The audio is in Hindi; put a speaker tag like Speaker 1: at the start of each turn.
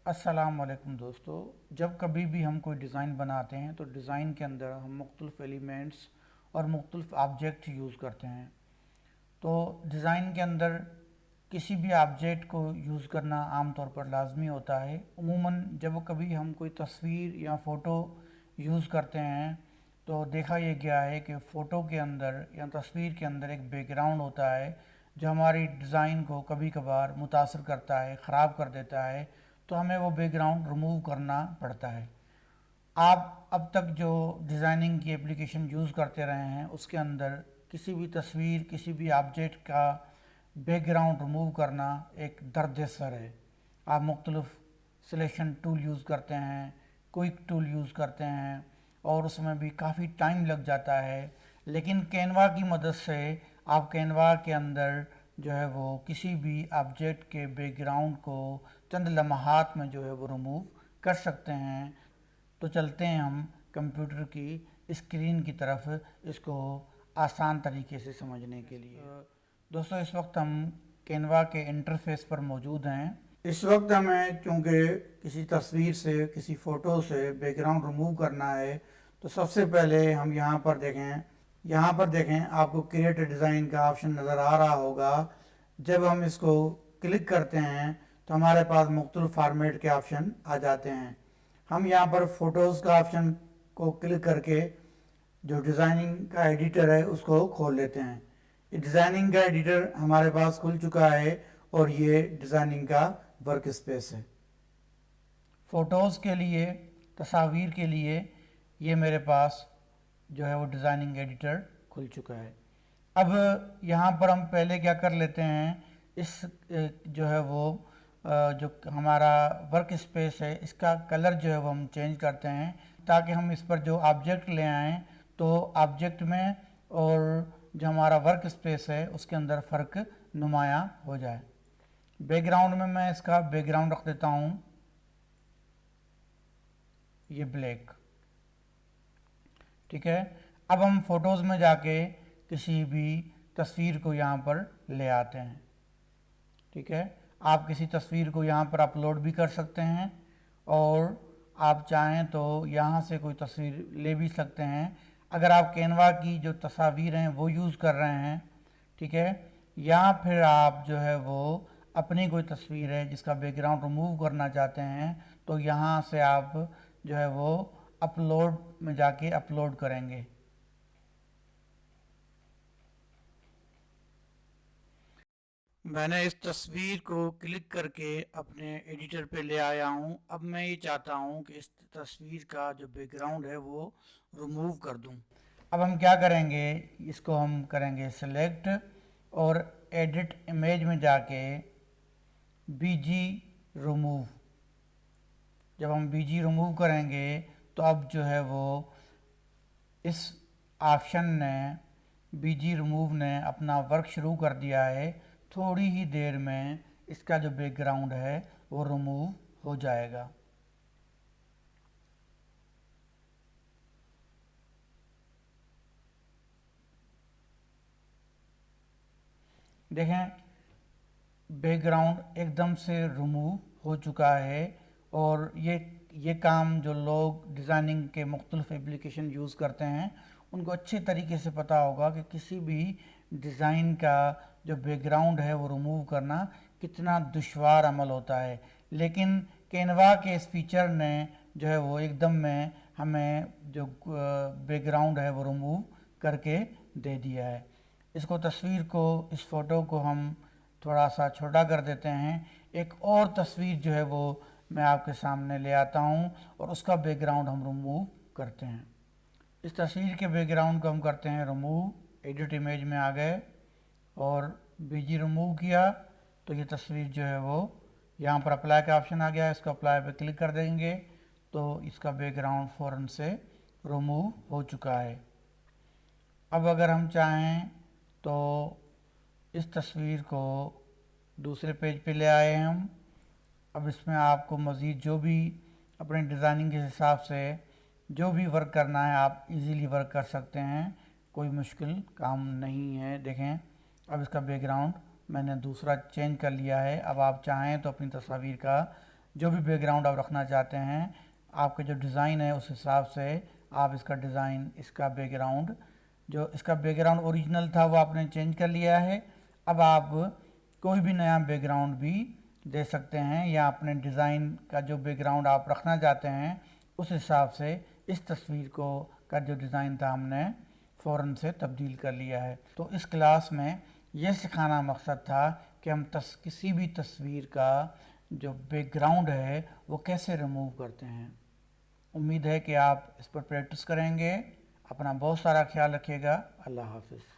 Speaker 1: अस्सलाम वालेकुम दोस्तों। जब कभी भी हम कोई डिज़ाइन बनाते हैं तो डिज़ाइन के अंदर हम मुख्तलिफ़ एलिमेंट्स और मुख्तलिफ़ ऑब्जेक्ट यूज़ करते हैं। तो डिज़ाइन के अंदर किसी भी ऑब्जेक्ट को यूज़ करना आम तौर पर लाजमी होता है। उमूमन जब कभी हम कोई तस्वीर या फ़ोटो यूज़ करते हैं तो देखा यह गया है कि फ़ोटो के अंदर या तस्वीर के अंदर एक बैकग्राउंड होता है जो हमारी डिज़ाइन को कभी कभार मुतासर करता है, ख़राब कर देता है। तो हमें वो बैकग्राउंड रिमूव करना पड़ता है। आप अब तक जो डिज़ाइनिंग की एप्लीकेशन यूज़ करते रहे हैं उसके अंदर किसी भी तस्वीर, किसी भी ऑब्जेक्ट का बैकग्राउंड रिमूव करना एक दर्द सर है। आप मुख्तलिफ़ सिलेक्शन टूल यूज़ करते हैं, क्विक टूल यूज़ करते हैं और उसमें भी काफ़ी टाइम लग जाता है। लेकिन कैनवा की मदद से आप कैनवा के अंदर जो है वो किसी भी ऑब्जेक्ट के बैकग्राउंड को चंद लम्हात में जो है वो रिमूव कर सकते हैं। तो चलते हैं हम कंप्यूटर की स्क्रीन की तरफ इसको आसान तरीके से समझने के लिए। दोस्तों, इस वक्त हम कैनवा के इंटरफेस पर मौजूद हैं। इस वक्त हमें चूँकि किसी तस्वीर से, किसी फ़ोटो से बैकग्राउंड रिमूव करना है तो सबसे पहले हम यहाँ पर देखें आपको क्रिएट डिज़ाइन का ऑप्शन नज़र आ रहा होगा। जब हम इसको क्लिक करते हैं तो हमारे पास मुख्तलिफ फार्मेट के ऑप्शन आ जाते हैं। हम यहाँ पर फ़ोटोज़ का ऑप्शन को क्लिक करके जो डिज़ाइनिंग का एडिटर है उसको खोल लेते हैं। ये डिज़ाइनिंग का एडिटर हमारे पास खुल चुका है और ये डिज़ाइनिंग का वर्क स्पेस है। फ़ोटोज़ के लिए, तस्वीर के लिए ये मेरे पास जो है वो डिज़ाइनिंग एडिटर खुल चुका है। अब यहाँ पर हम पहले क्या कर लेते हैं, इस जो है वो जो हमारा वर्क स्पेस है इसका कलर जो है वो हम चेंज करते हैं ताकि हम इस पर जो ऑब्जेक्ट ले आएँ तो ऑब्जेक्ट में और जो हमारा वर्क स्पेस है उसके अंदर फ़र्क नुमाया हो जाए। बैकग्राउंड में मैं इसका बैकग्राउंड रख देता हूँ ये ब्लैक। ठीक है। अब हम फोटोज़ में जाके किसी भी तस्वीर को यहाँ पर ले आते हैं। ठीक है। आप किसी तस्वीर को यहाँ पर अपलोड भी कर सकते हैं और आप चाहें तो यहाँ से कोई तस्वीर ले भी सकते हैं। अगर आप कैनवा की जो तस्वीर हैं वो यूज़ कर रहे हैं, ठीक है, या फिर आप जो है वो अपनी कोई तस्वीर है जिसका बैकग्राउंड रिमूव करना चाहते हैं तो यहाँ से आप जो है वो अपलोड में जाके अपलोड करेंगे। मैंने इस तस्वीर को क्लिक करके अपने एडिटर पे ले आया हूँ। अब मैं ये चाहता हूँ कि इस तस्वीर का जो बैकग्राउंड है वो रिमूव कर दूँ। अब हम क्या करेंगे, इसको हम करेंगे सेलेक्ट और एडिट इमेज में जाके बीजी रिमूव। जब हम बीजी रिमूव करेंगे तो अब जो है वो इस ऑप्शन ने, बीजी रिमूव ने अपना वर्क शुरू कर दिया है। थोड़ी ही देर में इसका जो बैकग्राउंड है वो रिमूव हो जाएगा। देखें, बैकग्राउंड एकदम से रिमूव हो चुका है और ये काम जो लोग डिज़ाइनिंग के मुख्तलिफ एप्लीकेशन यूज़ करते हैं उनको अच्छे तरीके से पता होगा कि किसी भी डिज़ाइन का जो बैकग्राउंड है वो रिमूव करना कितना दुश्वार अमल होता है। लेकिन कैनवा के इस फीचर ने जो है वो एकदम में हमें जो बैकग्राउंड है वो रिमूव करके दे दिया है। इसको तस्वीर को, इस फ़ोटो को हम थोड़ा सा छोटा कर देते हैं। एक और तस्वीर जो है वो मैं आपके सामने ले आता हूँ और उसका बैकग्राउंड हम रिमूव करते हैं। इस तस्वीर के बैकग्राउंड को हम करते हैं रिमूव, एडिट इमेज में आ गए और बीजी रिमूव किया तो ये तस्वीर जो है वो यहाँ पर अप्लाई का ऑप्शन आ गया। इसको अप्लाई पे क्लिक कर देंगे तो इसका बैकग्राउंड फ़ौरन से रिमूव हो चुका है। अब अगर हम चाहें तो इस तस्वीर को दूसरे पेज पे ले आए हम। अब इसमें आपको मज़ीद जो भी अपने डिज़ाइनिंग के हिसाब से जो भी वर्क करना है आप इजीली वर्क कर सकते हैं, कोई मुश्किल काम नहीं है। देखें, अब इसका बैकग्राउंड मैंने दूसरा चेंज कर लिया है। अब आप चाहें तो अपनी तस्वीर का जो भी बैकग्राउंड आप रखना चाहते हैं, आपके जो डिज़ाइन है उस हिसाब से आप इसका डिज़ाइन, इसका बैकग्राउंड, जो इसका बैकग्राउंड ओरिजिनल था वो आपने चेंज कर लिया है। अब आप कोई भी नया बैकग्राउंड भी दे सकते हैं, या अपने डिज़ाइन का जो बैकग्राउंड आप रखना चाहते हैं उस हिसाब से इस तस्वीर को का जो डिज़ाइन था हमने फ़ौरन से तब्दील कर लिया है। तो इस क्लास में यह सिखाना मकसद था कि हम किसी भी तस्वीर का जो बैकग्राउंड है वो कैसे रिमूव करते हैं। उम्मीद है कि आप इस पर प्रैक्टिस करेंगे। अपना बहुत सारा ख्याल रखिएगा। अल्लाह हाफ़िज़।